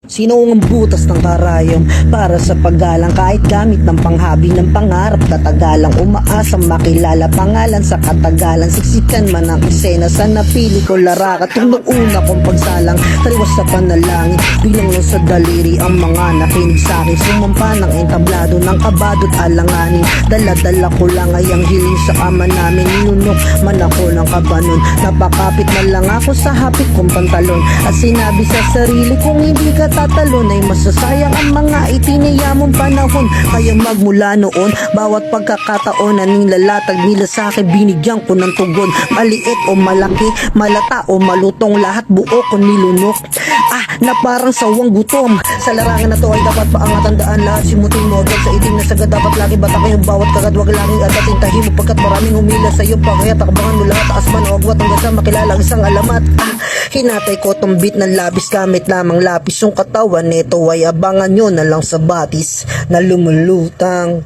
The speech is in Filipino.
Sino ang butas ng karayom para sa paggalang kahit gamit ng panghabi ng pangarap katagalang umaasang makilala pangalan sa katagalan siksikan man ang eksena sa napili ko lara katulong una kong pagsalang taliwas sa panalangin bilang lang sa daliri ang mga nakinig sa akin sumampa ng entablado ng kabado't alanganin dala-dala ko lang ay ang hiling sa ama namin nilunok man ako ng kabanon napakapit na lang ako sa hapit kong pantalon at sinabi sa sarili kong hindi ka tatalon ay masasayang ang mga itiniya mong panahon kaya magmula noon bawat pagkakataon na nilalatag nila sa akin binigyan ko ng tugon maliit o malaki malata o malutong lahat buo ko nilunok na parang sawang gutom sa larangan na to ay dapat paangat tandaan lahat simutin mo agad sa itim na sagad dapat lagi bata kayong bawat kagad wag laging agatin tahi mo pagkat maraming humila sa iyo kaya takbangan mo lahat taas man o agwat hanggang sa makilala ang isang alamat hinatay ko tong beat ng labis gamit lamang lapis yung katawan nito ay abangan nyo na lang sa batis na lumulutang